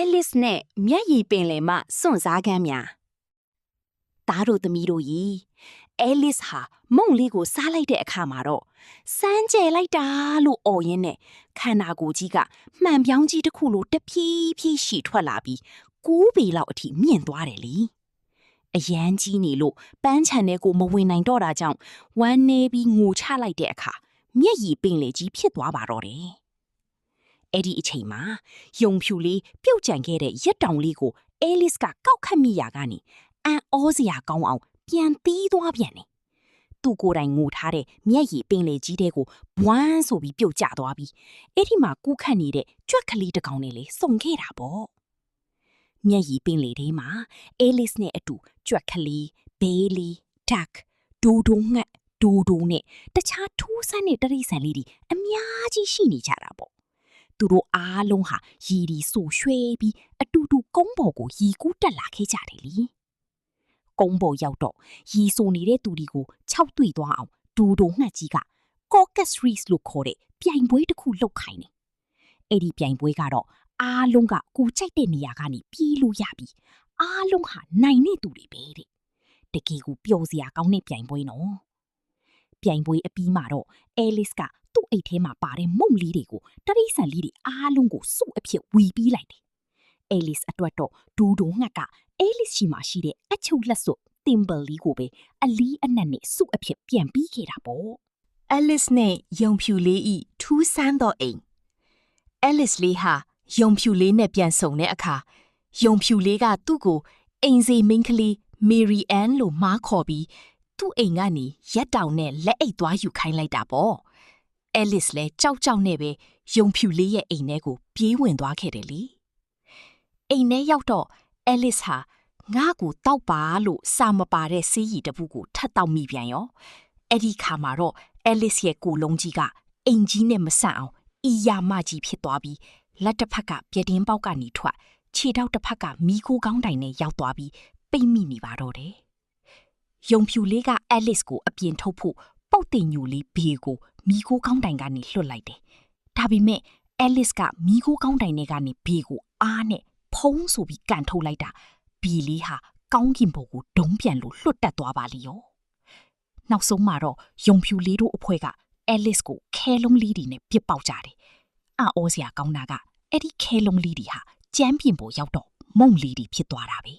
Alice နဲ့မျက်ရည်ပင်လယ်မှစွန့်စားခန်းများသားတို့သမီးတို့ကြီး Alice ဟာမုန့်လေးကိုစားလိုက်တဲ့အခါမှာတော့စမ်းကြဲလိုက်တာလို့အော်ရင်းနဲ့ခန္ဓာကိုယ်ကြီးကမှန်ပြောင်းကြီးတစ်ခုလိုတဖြည်းဖြည်းရှည်ထွက်လာပြီး9ပေလောက်အထိမြင့်သွားတယ်လေအရန်ကြီးနေလို့ပန်းချန်ထဲကိုမဝင်နိုင်တော့တာကြောင့်ဝမ်းနေပြီးငိုချလိုက်တဲ့အခါမျက်ရည်ပင်လေကြီးဖြစ်သွားပါတော့တယ်အဲ့ဒီအချိန်မှာယုံဖြူလေးပြုတ်ကျန်ခဲ့တဲ့ရက်တောင်လေးကို Alice ကကောက်ခတ်မိရာကနေအံ့ဩစရာကောင်းအောင်ပြန်သီးသွားပြန်တယ်သူကိုယ်တိုင်ငိုထားတဲ့မျက်ရည်ပင်လေကြီးတဲ့ကိုဘွမ်းဆိုပြီးပြုတ်ကျသွားပြီးအဲ့ဒီမှာကူးခတ်နေတဲ့ကြွက်ကလေးတစ်ကောင်နဲ့လေစုံခဲ့တာပေါ့မျက်ရည်ပင်လေထဲမှာ Alice နဲ့အတူကြွက်ကလေး Bailey, Duck, ဒိုဒိုငှက်ဒိုဒိုနဲ့တခြားထူးဆန်းတဲ့တရိษံလေးတွေအများကြီးရှိနေကြတာပေါ့သူတို့အားလုံးဟာရီဒီဆူရွှဲပြီးအတူတူကုန်းပေါ်ကိုရီကူးတက်လာခဲ့ကြတယ်လေကုန်းပေါ်ရောက်တော့ရီဆူနေတဲ့သူတွေကိုခြောက်တွေ့သွားအောင်ဒိုဒိုငှက်ကြီးက Caucus Race လို့ခေါ်တဲ့ပြိုင်ပွဲတစ်ခုလုပ်ခိုင်းတယ်အဲ့ဒီပြိုင်ပွဲကတော့အားလုံးကကိုကြိုက်တဲ့နေရာကနေပြေးလို့ရပြီးအားလုံးဟာနိုင်နေသူတွေပဲတဲ့တကယ်ကိုပျော်စရာကောင်းတဲ့ပြိုင်ပွဲနော်ပြိုင်ပွဲအပြီးမှာတော့ Alice ကသူ့အိတ်ထဲမှာပါတဲ့မုန့်လေးတွေကိုတရိษံလေးတွေအားလုံးကိုစုအဖြစ်ဝီပြီးလိုက်တယ် Alice အတွက်တော့ဒူဒိုငှက်က Alice ရှိမှရှိတဲ့အချုပ်လက်စွပ် Thimble လေးကိုပဲအလီးအနက်နဲ့စုအဖြစ်ပြန်ပြီးခဲ့တာပေါ့ Alice နဲ့ယုံဖြူလေးဤထူးဆန်းသောအိမ် Alice လေးဟာယုံဖြူလေးနဲ့ပြန်ဆုံတဲ့အခါယုံဖြူလေးကသူ့ကိုအိမ်စေမိန်းကလေး Mary Ann လို့မှားခေါ်ပြီးသူ့အိမ်ကနေရက်တောင်နဲ့လက်အိတ်သွားယူခိုင်းလိုက်တာပေါ့ Alice လည်းကြောက်ကြောက်နဲ့ပဲယုံဖြူလေးရဲ့အိမ်ထဲကိုပြေးဝင်သွားခဲ့တယ်လေအိမ်ထဲရောက်တော့ Alice ဟာငါ့ကိုတောက်ပါလို့စာမပါတဲ့ဆေးရည်တစ်ပုကိုထပ်တောက်မိပြန်ရောအဲ့ဒီခါမှာတော့ Alice ရဲ့ကိုယ်လုံးကြီးကအိမ်ကြီးနဲ့မဆန့်အောင်အီယာမကြီးဖြစ်သွားပြီးလက်တစ်ဖက်ကပြတင်းပေါက်ကနေထွက်ခြေထောက်တစ်ဖက်ကမီးခိုးကောင်းတိုင်နဲ့ရောက်သွားပြီးပိတ်မိနေပါတော့တယ်ယုံဖြူလေးက Alice ကိုအပြင်ထုတ်ဖို့ပုတ်တင်ညိုလေးဘေးကိုမီးခိုးကောင်းတိုင်ကနေလွှတ်လိုက်တယ်ဒါပေမဲ့ Alice ကမီးခိုးကောင်းတိုင်ထဲကနေဘေးကိုအားနဲ့ဖုံးဆိုပြီးကန်ထုတ်လိုက်တာဘီလေးဟာကောင်းကင်ဘုံကိုဒုံးပြန်လို့လွတ်တက်သွားပါလိရောနောက်ဆုံးမှာတော့ယုံဖြူလေးတို့အဖွဲက Alice ကိုခဲလုံးလေးတွေနဲ့ပြစ်ပေါက်ကြတယ်အံ့ဩစရာကောင်းတာကအဲ့ဒီခဲလုံးလေးတွေဟာကျမ်းပြင်ပေါ်ရောက်တော့မုံလေးတွေဖြစ်သွားတာပဲ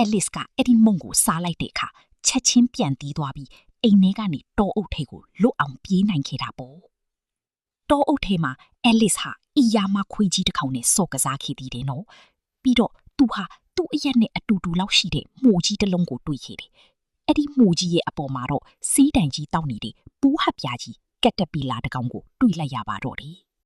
Alice ကအဲ့ဒီမုံကိုစားလိုက်တဲ့အခါချက်ချင်းပြန်တီးသွားပြီးအိမ်ထဲကနေတောအုပ်ထဲကိုလွတ်အောင်ပြေးနိုင်ခဲ့တာပေါ့တောအုပ်ထဲမှာ Alice ဟာအီယာမခွေးကြီးတစ်ကောင်နဲ့စော့ကစားခဲ့သေးတယ်နော်ပြီးတော့သူဟာသူ့အရက်နဲ့အတူတူလောက်ရှိတဲ့မှုကြီးတစ်လုံးကိုတွေ့ခဲ့တယ်အဲ့ဒီမှုကြီးရဲ့အပေါ်မှာတော့စီးတိုင်ကြီးတောက်နေတဲ့ပူးဟပ်ပြားကြီးကက်တပီလာတစ်ကောင်ကိုတွေ့လိုက်ရပါတော့တယ်